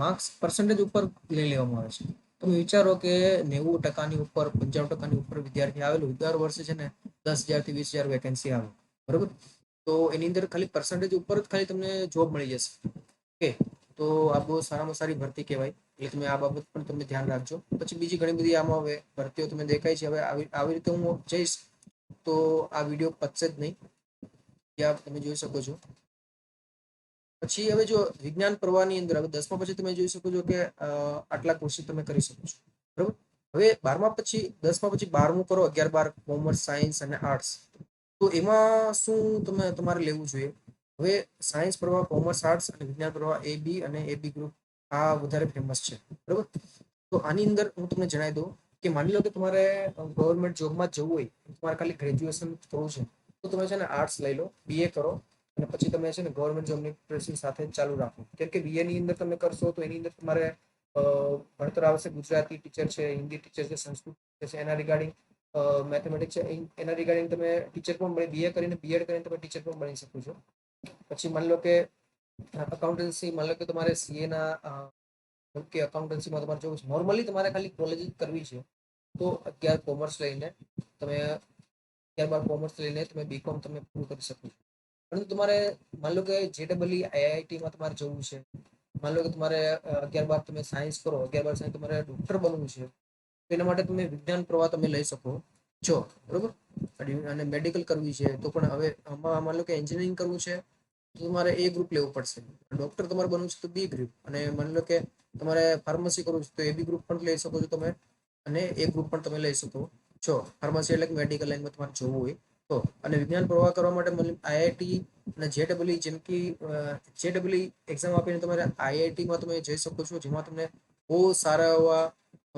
માર્ક્સ પર્સન્ટેજ ઉપર લઈ લેવામાં આવે છે. તમે વિચારો કે 90% ઉપર 95% ઉપર વિદ્યાર્થી આવેલું દર વર્ષે છે ને 10,000 થી 20,000 વેકેન્સી આવે બરોબર. તો એની અંદર ખાલી પર્સન્ટેજ ઉપર જ ખાલી તમને જોબ મળી જશે. ઓકે, તો આ બહુ સારામાં સારી ભરતી કહેવાય. એટલે તમે આ બાબત પણ તમે ધ્યાન રાખજો. પછી બીજી ઘણી બધી આમાં હવે ભરતીઓ તમે દેખાય છે. હવે આવી રીતે હું જઈશ તો આ વિડીયો પતશે જ નહીં. ત્યાં તમે જોઈ શકો છો. પછી હવે જો વિજ્ઞાન પ્રવાહની અંદર હવે 10મા પછી તમે જોઈ શકો છો કે આટલા કોર્સ તમે કરી શકો છો બરોબર. હવે 12મા પછી 10મા પછી 12મું કરો, 11-12 કોમર્સ, સાયન્સ અને આર્ટ્સ. તો એમાં શું તમારે લેવું જોઈએ. હવે સાયન્સ પ્રવાહ, કોમર્સ, આર્ટ્સ અને વિજ્ઞાન પ્રવાહ એ બી અને એ બી ગ્રુપ આ વધારે ફેમસ છે બરોબર. તો આની અંદર હું તમને જણાવી દઉં કે માની લો કે તમારે ગવર્મેન્ટ જોબમાં જવું હોય, તમારે ખાલી ગ્રેજ્યુએશન કરવું છે, તો તમે છે ને આર્ટ્સ લઈ લો, બીએ કરો અને પછી તમે છે ને ગવર્મેન્ટ જોબની પ્રિપરેશન સાથે ચાલુ રાખો. કેમ કે બીએ ની અંદર તમે કરશો તો એની અંદર તમારે ભણતર આવશે. ગુજરાતી ટીચર છે, હિન્દી ટીચર છે, સંસ્કૃત છે, એના રિગાર્ડિંગ મેથેમેટિક્સ છે, એના રિગાર્ડિંગ તમે ટીચર પણ બીએ કરીને બીએડ કરીને તમે ટીચર પણ બની શકો છો. પછી માની લો કે અકાઉન્ટન્સી, માની લો કે તમારે સીએ ના કે અકાઉન્ટન્સીમાં તમારે જવું છે. નોર્મલી તમારે ખાલી કોલેજ કરવી છે તો 11 કોમર્સ લઈને તમે 11-12 કોમર્સ લઈને તમે બીકોમ તમે પૂરું કરી શકો છો. પરંતુ તમારે માની લો કે જેડબલઈ આઈઆઈટીમાં તમારે જવું છે, માની લો કે તમારે 11-12 તમે સાયન્સ કરો, 11-12 સાયન્સ તમારે ડોક્ટર બનવું છે, તો એના માટે તમે વિજ્ઞાન પ્રવાહ તમે લઈ શકો છો બરોબર. અને મેડિકલ કરવી છે તો પણ હવે આમાં માની લો કે એન્જિનિયરિંગ કરવું છે તો તમારે એ ગ્રુપ લેવું પડશે. ડોક્ટર તમારે બનવું છે તો બી ગ્રુપ. અને માની લો કે તમારે ફાર્મસી કરવું છે તો એ બી ગ્રુપ પણ લઈ શકો છો તમે, અને એ ગ્રુપ પણ તમે લઈ શકો છો. ફાર્મસી એટલે મેડિકલ લાઈનમાં તમારે જવું હોય તો. અને વિજ્ઞાન પ્રવાહ કરવા માટે મતલબ આઈઆઈટી અને જેડબલઈ, જેમ કે જેડબલઈ એક્ઝામ આપીને તમારે આઈઆઈટીમાં તમે જઈ શકો છો, જેમાં તમને બહુ સારા એવા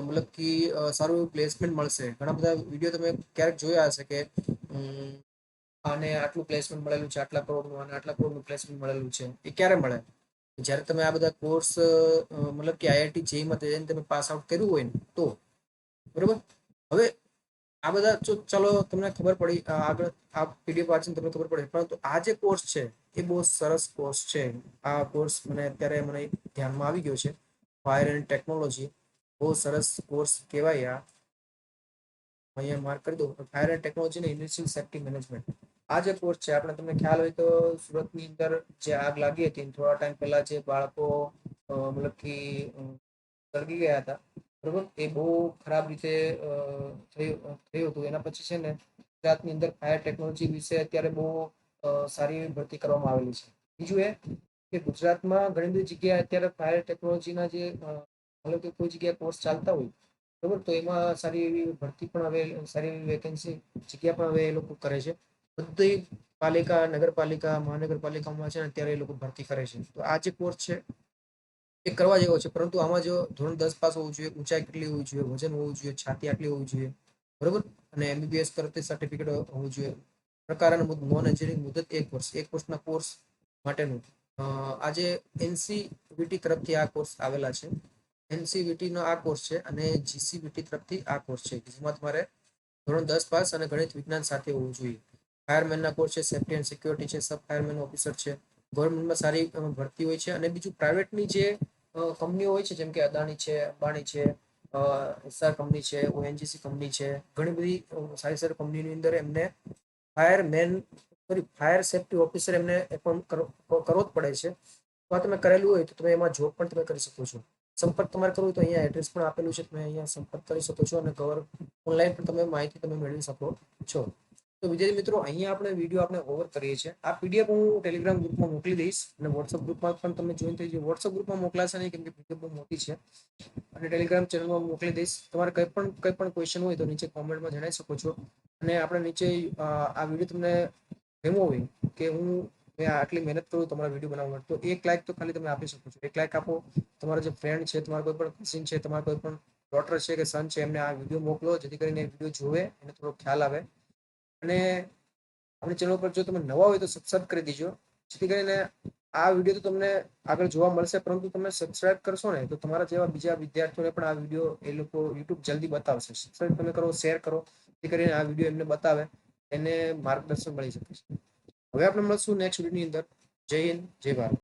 મતલબ કે સારું એવું પ્લેસમેન્ટ મળશે. ઘણા બધા વિડીયો તમે ક્યારેક જોયા હશે કે આને આટલું પ્લેસમેન્ટ મળેલું છે, આટલા કરોડનું, અને આટલા કરોડનું પ્લેસમેન્ટ મળેલું છે. એ ક્યારે મળે? જ્યારે તમે આ બધા કોર્સ મતલબ કે આઈઆઈટી જેઈમાં તમે પાસ આઉટ કર્યું હોય ને તો બરોબર. હવે આ બધા ચાલો તમને ખબર પડી, આગળ આ પીડીએફ વાંચીને તમને ખબર પડે. પરંતુ આ જે કોર્સ છે એ બહુ સરસ કોર્સ છે. આ કોર્સ મને અત્યારે ધ્યાનમાં આવી ગયો છે. ફાયર એન્ડ ટેકનોલોજી બહુ સરસ કોર્સ કહેવાય. અહીંયા માર્ક કરી દો. ફાયર એન્ડ ટેકનોલોજી અને ઇન્ડસ્ટ્રીયલ સેફ્ટી મેનેજમેન્ટ આ જે કોર્સ છે, આપણે તમને ખ્યાલ હોય તો સુરતની અંદર જે આગ લાગી હતી થોડા ટાઈમ પહેલા, જે બાળકો મતલબ કે સળગી ગયા હતા બરોબર, એ બહુ ખરાબ રીતે થયું હતું. એના પછી છે ને ગુજરાતની અંદર ફાયર ટેકનોલોજી વિશે અત્યારે બહુ સારી એવી ભરતી કરવામાં આવેલી છે. બીજું એ કે ગુજરાતમાં ઘણી બધી જગ્યાએ અત્યારે ફાયર ટેકનોલોજીના જે મતલબ કે કોઈ જગ્યાએ કોર્સ ચાલતા હોય બરોબર, તો એમાં સારી એવી ભરતી પણ હવે, સારી એવી વેકેન્સી જગ્યા પણ હવે એ લોકો કરે છે. બધી પાલિકા, નગરપાલિકા, મહાનગરપાલિકામાં છે ને અત્યારે એ લોકો ભરતી કરે છે. તો આ જે કોર્સ છે એ કરવા જેવો છે, પરંતુ આમાં જો ધોરણ 10 પાસ હોવું જોઈએ, ઊંચાઈ કેટલી હોવી જોઈએ, વજન હોવું જોઈએ, છાતી આટલી હોવી જોઈએ, બરોબર, અને એમબીબીએસ કરતી સર્ટિફિકેટ હોવું જોઈએ. પ્રકાર અને નોન એન્જિનિયરિંગ મુદત 1 વર્ષ, 1 વર્ષના કોર્સ માટેનું આજે એનસીવીટી તરફથી આ કોર્સ આવેલા છે. એનસીવીટી નો આ કોર્સ છે અને જીસીવીટી તરફથી આ કોર્સ છે, જેમાં તમારે ધોરણ 10 પાસ અને ગણિત વિજ્ઞાન સાથે હોવું જોઈએ. ફાયરમેનના કોર્સ છે, સેફ્ટી એન્ડ સિક્યોરિટી છે, સબ ફાયરમેન ઓફિસર છે. ગવર્મેન્ટમાં સારી ભરતી હોય છે. અને બીજું પ્રાઇવેટની જે કંપનીઓ હોય છે, જેમ કે અદાણી છે, અંબાણી છે, એસઆર કંપની છે, ઓએનજીસી કંપની છે, ઘણી બધી સારી સારી કંપનીની અંદર એમને fireman, sorry, fire safety officer એમને એપોઇન્ટ કરવો જ પડે છે. તો આ તમે કરેલું હોય તો તમે એમાં જોબ પણ તમે કરી શકો છો. સંપર્ક તમારે કરવો હોય તો અહીંયા એડ્રેસ પણ આપેલું છે, તમે અહીંયા સંપર્ક કરી શકો છો અને ઓનલાઈન પણ તમે માહિતી તમે મેળવી શકો છો. તો વિદ્યાર્થી મિત્રો, અહીંયા આપણે વિડીયો આપણે ઓવર કરીએ છીએ. આ પીડીએફ હું ટેલિગ્રામ ગ્રુપમાં મોકલી દઈશ અને વોટ્સઅપ ગ્રુપમાં પણ તમે જોઈન થઈ જજો. વોટ્સઅપ ગ્રુપમાં મોકલાશે નહીં, કેમ કે પીડીએફ બહુ મોટી છે, અને ટેલિગ્રામ ચેનલમાં મોકલી દઈશ. તમારે કંઈ પણ ક્વેશ્ચન હોય તો નીચે કોમેન્ટમાં જણાવી શકો છો. અને આપણે નીચે આ વિડીયો તમને ગમ્યો હોય કે હું આટલી મહેનત કરું તમારા વિડીયો બનાવવા માટે, તો 1 લાઈક તો ખાલી તમે આપી શકો છો. 1 લાઈક આપો, તમારા જે ફ્રેન્ડ છે, તમારા કોઈ પણ કઝિન છે, તમારા કોઈ પણ ડોટર છે કે સન છે, એમને આ વિડીયો મોકલો, જેથી કરીને વિડીયો જોવે, એને થોડો ખ્યાલ આવે. અને આપણી ચેનલ પર જો તમે નવા હોય તો સબસ્ક્રાઇબ કરી દેજો, જેથી કરીને આ વિડીયો તો તમને આગળ જોવા મળશે, પરંતુ તમે સબસ્ક્રાઇબ કરશો ને તો તમારા જેવા બીજા વિદ્યાર્થીઓને પણ આ વિડીયો એ લોકો યુટ્યુબ જલ્દી બતાવશે. સબસ્ક્રાઇબ તમે કરો, શેર કરો, જેથી કરીને આ વિડીયો એમને બતાવે, એને માર્ગદર્શન મળી શકે છે. હવે આપણે મળશું નેક્સ્ટ વિડીયોની અંદર. જય હિન્દ, જય ભારત.